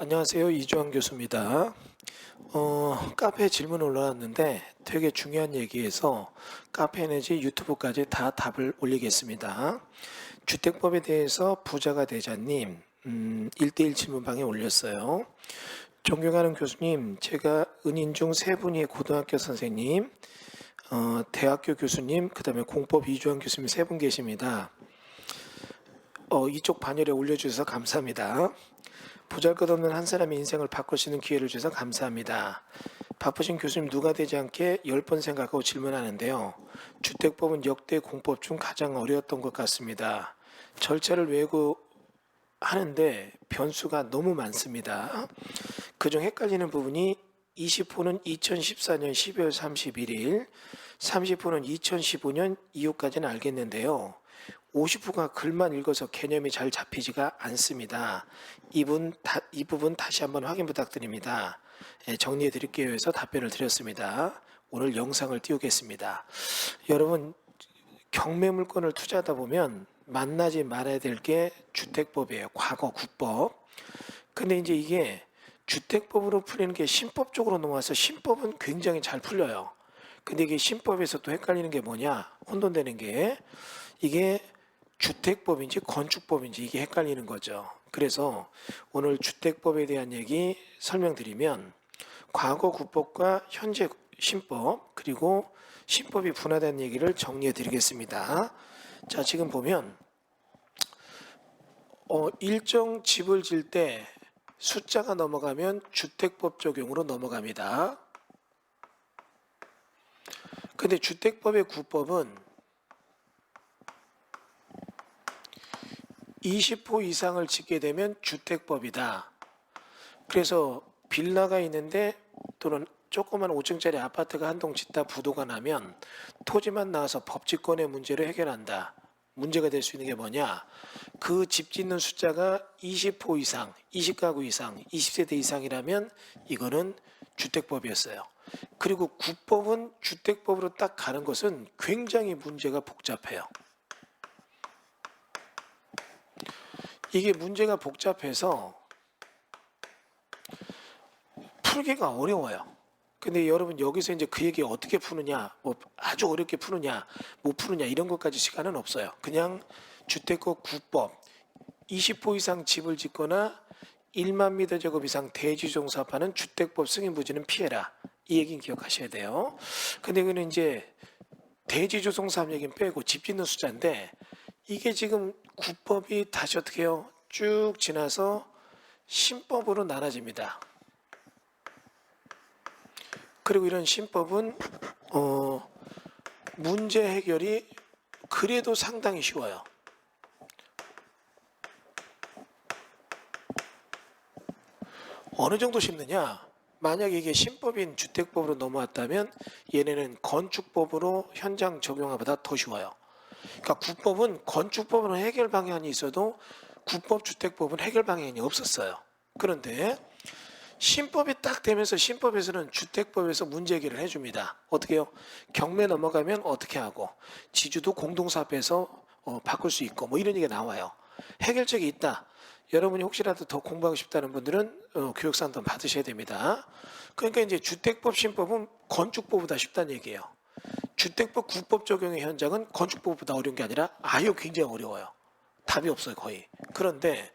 안녕하세요. 이주환 교수입니다. 카페에 질문 올라왔는데 되게 중요한 얘기에서 카페 내지 유튜브까지 다 답을 올리겠습니다. 주택법에 대해서 부자가 되자님 1대1 질문방에 올렸어요. 존경하는 교수님, 제가 은인 중 세 분이 고등학교 선생님, 대학교 교수님, 그 다음에 공법 이주환 교수님 세 분 계십니다. 이쪽 반열에 올려주셔서 감사합니다. 보잘것없는 한 사람의 인생을 바꿀 수 있는 기회를 주셔서 감사합니다. 바쁘신 교수님 누가 되지 않게 10번 생각하고 질문하는데요. 주택법은 역대 공법 중 가장 어려웠던 것 같습니다. 절차를 외우고 하는데 변수가 너무 많습니다. 그중 헷갈리는 부분이 20호는 2014년 12월 31일, 30호는 2015년 이후까지는 알겠는데요. 50호가 글만 읽어서 개념이 잘 잡히지가 않습니다. 이 부분 다시 한번 확인 부탁드립니다. 정리해 드릴게요 해서 답변을 드렸습니다. 오늘 영상을 띄우겠습니다. 여러분, 경매물건을 투자하다 보면 만나지 말아야 될 게 주택법이에요. 과거 국법. 근데 이제 이게 주택법으로 풀리는 게 신법적으로 넘어와서 신법은 굉장히 잘 풀려요. 근데 이게 신법에서 또 헷갈리는 게 뭐냐? 혼돈되는 게 이게 주택법인지 건축법인지 이게 헷갈리는 거죠. 그래서 오늘 주택법에 대한 얘기 설명드리면 과거 국법과 현재 신법 그리고 신법이 분화된 얘기를 정리해 드리겠습니다. 자, 지금 보면 일정 집을 질 때 숫자가 넘어가면 주택법 적용으로 넘어갑니다. 근데 주택법의 구법은 20호 이상을 짓게 되면 주택법이다. 그래서 빌라가 있는데 또는 조그만 5층짜리 아파트가 한 동 짓다 부도가 나면 토지만 나와서 법치권의 문제를 해결한다. 문제가 될 수 있는 게 뭐냐? 그 집 짓는 숫자가 20호 이상, 20가구 이상, 20세대 이상이라면 이거는 주택법이었어요. 그리고 국법은 주택법으로 딱 가는 것은 굉장히 문제가 복잡해요. 이게 문제가 복잡해서 풀기가 어려워요. 근데 여러분 여기서 이제 그 얘기 어떻게 푸느냐, 뭐 아주 어렵게 푸느냐, 못 푸느냐 이런 것까지 시간은 없어요. 그냥 주택법 국법 20호 이상 집을 짓거나 1만 미터 제곱 이상 대지종 사업하는 주택법 승인 부지는 피해라. 이 얘기는 기억하셔야 돼요. 근데 이거는 이제 대지조성 사업 얘기는 빼고 집 짓는 숫자인데 이게 지금 국법이 다시 어떻게 해요? 쭉 지나서 신법으로 나눠집니다. 그리고 이런 신법은 문제 해결이 그래도 상당히 쉬워요. 어느 정도 쉽느냐? 만약에 이게 신법인 주택법으로 넘어왔다면 얘네는 건축법으로 현장 적용하보다 더 쉬워요. 그러니까 국법은 건축법은 해결 방향이 있어도 국법 주택법은 해결 방향이 없었어요. 그런데 신법이 딱 되면서 신법에서는 주택법에서 문제 해결을 해줍니다. 어떻게 해요? 경매 넘어가면 어떻게 하고 지주도 공동사업에서 바꿀 수 있고 뭐 이런 얘기가 나와요. 해결책이 있다. 여러분이 혹시라도 더 공부하고 싶다는 분들은 교육상담 받으셔야 됩니다. 그러니까 이제 주택법 신법은 건축법보다 쉽다는 얘기예요. 주택법 국법 적용의 현장은 건축법보다 어려운 게 아니라 아유 굉장히 어려워요. 답이 없어요 거의. 그런데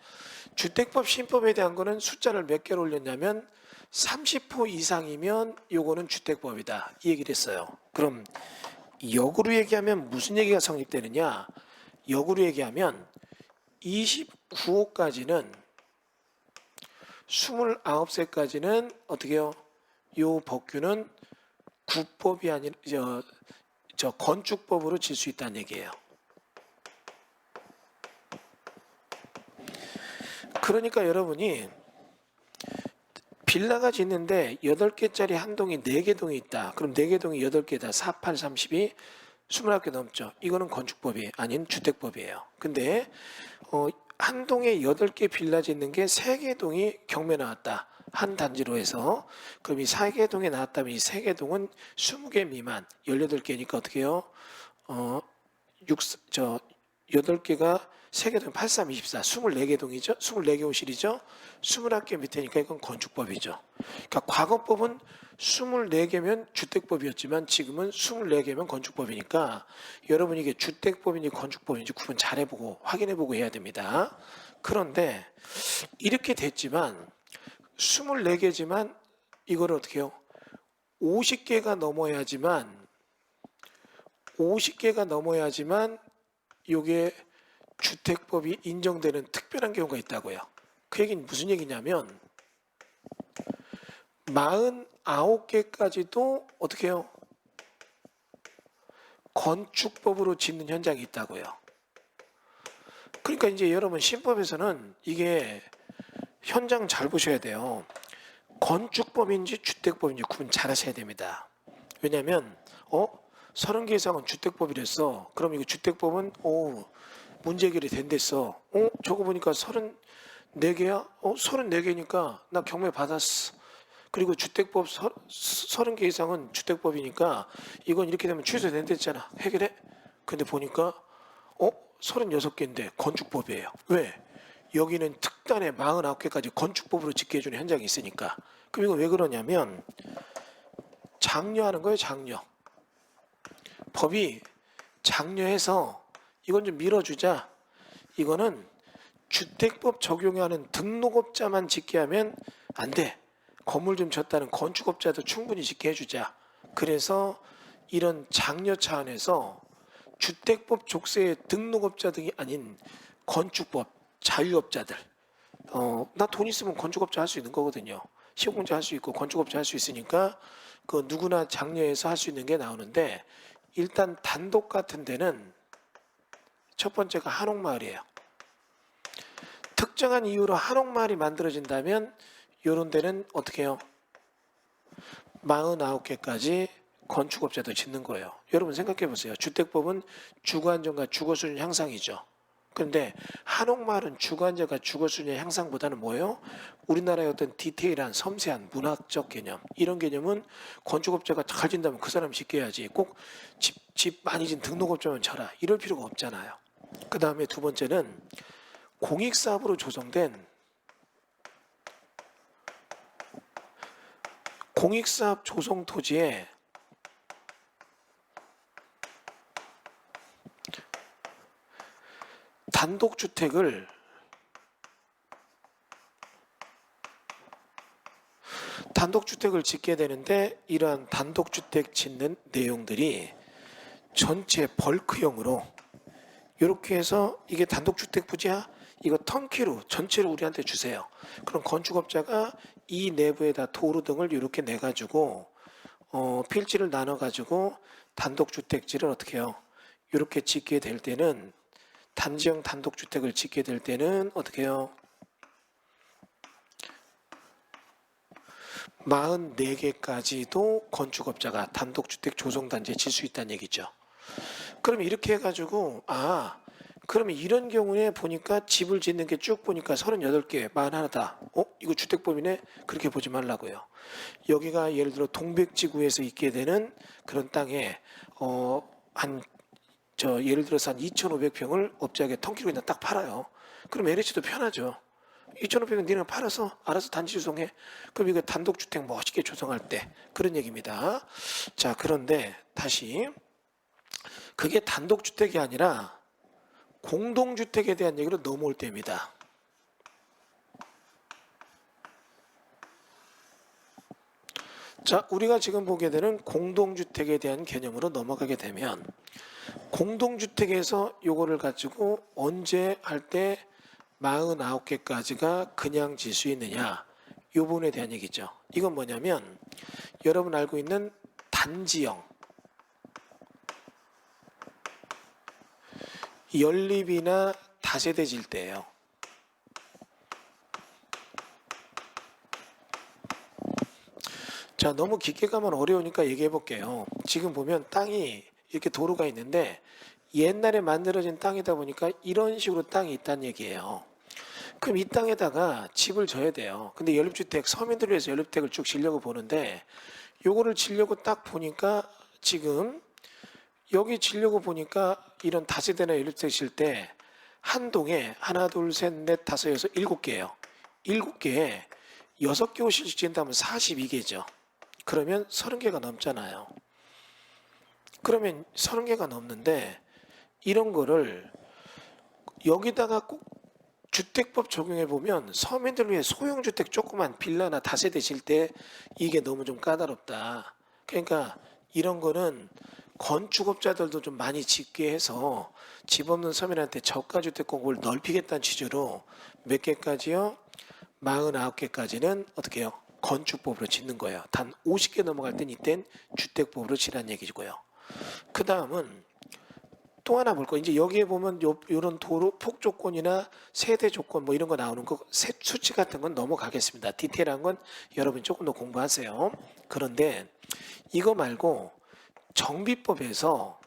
주택법 신법에 대한 거는 숫자를 몇 개로 올렸냐면 30호 이상이면 요거는 주택법이다 이 얘기를 했어요. 그럼 역으로 얘기하면 무슨 얘기가 성립되느냐? 역으로 얘기하면 29호까지는 29세까지는 어떻게 해요? 요 법규는 국법이 아니라 저 건축법으로 질 수 있다는 얘기예요. 그러니까 여러분이 빌라가 짓는데 8개짜리 한 동이 4개 동이 있다. 그럼 4개 동이 8개다. 4, 8, 32, 21개 넘죠. 이거는 건축법이 아닌 주택법이에요. 근데 한 동에 8개 빌라 짓는 게 3개 동이 경매 나왔다. 한 단지로 해서 그럼 이 4개 동에 나왔다면 이 3개 동은 20개 미만 18개니까 어떻게 해요? 8개가 3개 동 8, 3, 24, 24개 동이죠. 24개 호실이죠. 21개 밑에니까 이건 건축법이죠. 그러니까 과거법은 24개면 주택법이었지만 지금은 24개면 건축법이니까 여러분 이게 주택법인지 건축법인지 구분 잘 해보고 확인해보고 해야 됩니다. 그런데 이렇게 됐지만 24개지만 이걸 어떻게 해요? 50개가 넘어야지만 이게 주택법이 인정되는 특별한 경우가 있다고요. 그 얘기는 무슨 얘기냐면 49개까지도 어떻게 해요? 건축법으로 짓는 현장이 있다고요. 그러니까 이제 여러분 신법에서는 이게 현장 잘 보셔야 돼요. 건축법인지 주택법인지 구분 잘 하셔야 됩니다. 왜냐하면 30개 이상은 주택법이랬어. 그럼 이거 주택법은 문제 해결이 된댔어. 저거 보니까 34개야? 34개니까 나 경매 받았어. 그리고 주택법 30개 이상은 주택법이니까 이건 이렇게 되면 취소된댔잖아. 해결해? 근데 보니까 36개인데 건축법이에요. 왜? 여기는 특단의 49개까지 건축법으로 짓게 해주는 현장이 있으니까. 그럼 이건 왜 그러냐면 장려하는 거예요. 장려. 법이 장려해서 이건 좀 밀어주자. 이거는 주택법 적용하는 등록업자만 짓게 하면 안 돼. 건물 좀 졌다는 건축업자도 충분히 짓게 해주자. 그래서 이런 장려 차원에서 주택법 족쇄의 등록업자 등이 아닌 건축법 자유업자들, 나 돈 있으면 건축업자 할 수 있는 거거든요. 시공자 할 수 있고 건축업자 할 수 있으니까 그 누구나 장려해서 할 수 있는 게 나오는데 일단 단독 같은 데는 첫 번째가 한옥마을이에요. 특정한 이유로 한옥마을이 만들어진다면 이런 데는 어떻게 해요? 49개까지 건축업자도 짓는 거예요. 여러분 생각해 보세요. 주택법은 주거안정과 주거수준 향상이죠. 그런데 한옥마을은 주거안정과 주거수준 향상보다는 뭐예요? 우리나라의 어떤 디테일한 섬세한 문학적 개념, 이런 개념은 건축업자가 잘 진다면 그 사람 짓게 해야지. 꼭 집 많이 진 등록업자만 쳐라, 이럴 필요가 없잖아요. 그 다음에 두 번째는 공익사업으로 조성된 공익사업 조성 토지에 단독주택을 짓게 되는데 이러한 단독주택 짓는 내용들이 전체 벌크형으로 이렇게 해서 이게 단독주택 부지야? 이거 턴키로 전체를 우리한테 주세요. 그럼 건축업자가 이 내부에다 도로 등을 이렇게 내가지고 필지를 나눠가지고 단독주택지를 어떻게 해요? 이렇게 짓게 될 때는 단지형 단독주택을 짓게 될 때는 어떻게 해요? 44개까지도 건축업자가 단독주택 조성단지에 질 수 있다는 얘기죠. 그럼 이렇게 해가지고 그러면 이런 경우에 보니까 집을 짓는 게 쭉 보니까 38개, 41다. 이거 주택법이네? 그렇게 보지 말라고요. 여기가 예를 들어 동백지구에서 있게 되는 그런 땅에 예를 들어서 한 2,500평을 업자에게 턴키로 그냥 딱 팔아요. 그럼 LH도 편하죠. 2,500평 니네가 팔아서 알아서 단지 조성해. 그럼 이거 단독주택 멋있게 조성할 때 그런 얘기입니다. 자, 그런데 다시 그게 단독주택이 아니라 공동주택에 대한 얘기로 넘어올 때입니다. 자, 우리가 지금 보게 되는 공동주택에 대한 개념으로 넘어가게 되면 공동주택에서 요거를 가지고 언제 할 때 49개까지가 그냥 질 수 있느냐, 요 부분에 대한 얘기죠. 이건 뭐냐면 여러분 알고 있는 단지형 연립이나 다세대 질 때예요. 자, 너무 깊게 가면 어려우니까 얘기해 볼게요. 지금 보면 땅이 이렇게 도로가 있는데 옛날에 만들어진 땅이다 보니까 이런 식으로 땅이 있다는 얘기예요. 그럼 이 땅에다가 집을 져야 돼요. 근데 연립주택, 서민들을 위해서 연립주택을 쭉 지려고 보는데 요거를 지려고 딱 보니까 지금 여기 지려고 보니까 이런 다세대나 연립주택 질 때 한 동에 하나, 둘, 셋, 넷, 다섯, 여섯, 7개예요. 7개에 6개 호실씩 지은다면 42개죠. 그러면 30개가 넘잖아요. 그러면 30개가 넘는데 이런 거를 여기다가 꼭 주택법 적용해 보면 서민들 위해 소형주택 조그만 빌라나 다세대 질 때 이게 너무 좀 까다롭다. 그러니까 이런 거는 건축업자들도 좀 많이 짓게 해서 집 없는 서민한테 저가주택 공급을 넓히겠다는 취지로 몇 개까지요? 49개까지는 어떻게 해요? 건축법으로 짓는 거예요. 단 50개 넘어갈 땐 이땐 주택법으로 지란 얘기고요. 그 다음은 또 하나 볼 거. 이제 여기에 보면 요런 도로 폭 조건이나 세대 조건 뭐 이런 거 나오는 거 수치 같은 건 넘어가겠습니다. 디테일한 건 여러분 조금 더 공부하세요. 그런데 이거 말고 정비법에서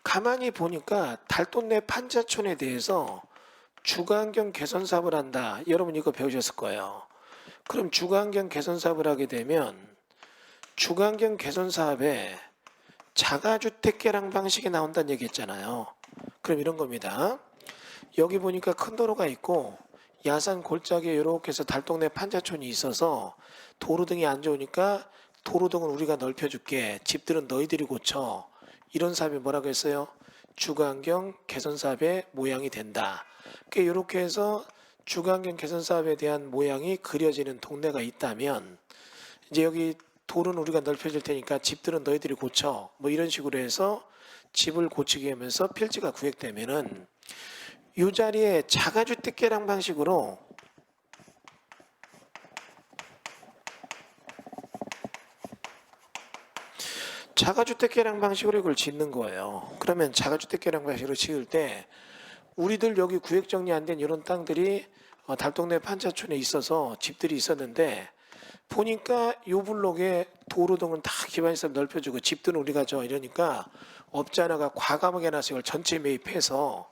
가만히 보니까 달동네 판자촌에 대해서 주거환경 개선 사업을 한다. 여러분 이거 배우셨을 거예요. 그럼 주거환경 개선 사업을 하게 되면 주거환경 개선 사업에 자가주택 개량 방식이 나온다는 얘기 했잖아요. 그럼 이런 겁니다. 여기 보니까 큰 도로가 있고 야산 골짜기에 이렇게 해서 달동네 판자촌이 있어서 도로등이 안 좋으니까 도로등은 우리가 넓혀줄게. 집들은 너희들이 고쳐. 이런 사업이 뭐라고 했어요? 주거환경 개선 사업의 모양이 된다. 이렇게 해서 주거환경 개선 사업에 대한 모양이 그려지는 동네가 있다면 이제 여기 도로는 우리가 넓혀줄 테니까 집들은 너희들이 고쳐. 뭐 이런 식으로 해서 집을 고치게 하면서 필지가 구획되면은 이 자리에 자가주택 개량 방식으로 자가주택 개량 방식으로 이걸 짓는 거예요. 그러면 자가주택 개량 방식으로 지을 때 우리들 여기 구획 정리 안 된 이런 땅들이 달동네 판자촌에 있어서 집들이 있었는데 보니까 요 블록에 도로 등은 다 기반시설 넓혀주고 집들은 우리가 줘 이러니까 업자 하나가 과감하게 나서 이걸 전체 매입해서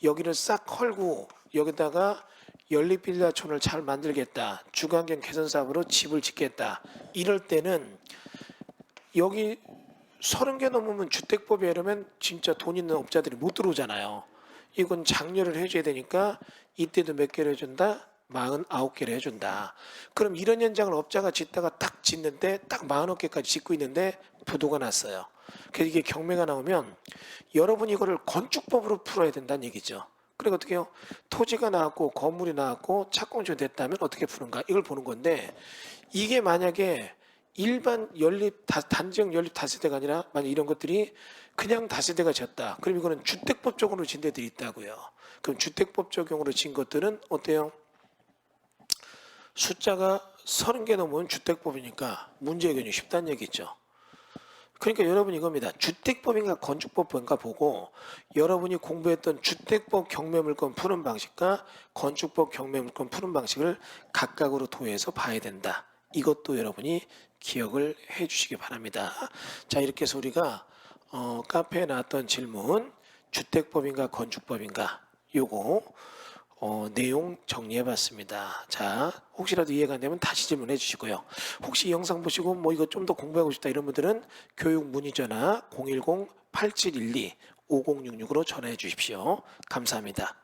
여기를 싹 헐고 여기다가 연립빌라촌을 잘 만들겠다. 주거환경 개선 사업으로 집을 짓겠다. 이럴 때는 여기 30개 넘으면 주택법에 이러면 진짜 돈 있는 업자들이 못 들어오잖아요. 이건 장려를 해줘야 되니까 이때도 몇 개를 해준다? 49개를 해준다. 그럼 이런 현장을 업자가 짓다가 딱 짓는데 딱 49개까지 짓고 있는데 부도가 났어요. 그래서 이게 경매가 나오면 여러분이 이거를 건축법으로 풀어야 된다는 얘기죠. 그리고 어떻게 해요? 토지가 나왔고 건물이 나왔고 착공이 됐다면 어떻게 푸는가? 이걸 보는 건데 이게 만약에 일반 연립 단지형 연립 다세대가 아니라 만약 이런 것들이 그냥 다세대가 졌다. 그럼 이거는 주택법 적용으로 진 데들이 있다고요. 그럼 주택법 적용으로 진 것들은 어때요? 숫자가 30개 넘으면 주택법이니까 문제 해결이 쉽다는 얘기죠. 그러니까 여러분 이겁니다. 주택법인가 건축법인가 보고 여러분이 공부했던 주택법 경매물건 푸는 방식과 건축법 경매물건 푸는 방식을 각각으로 도해서 봐야 된다. 이것도 여러분이 기억을 해 주시기 바랍니다. 자, 이렇게 해서 우리가 카페에 나왔던 질문 주택법인가 건축법인가 요거 내용 정리해 봤습니다. 자, 혹시라도 이해가 안 되면 다시 질문해 주시고요. 혹시 이 영상 보시고 뭐 이거 좀 더 공부하고 싶다 이런 분들은 교육 문의 전화 010-8712-5066으로 전화해 주십시오. 감사합니다.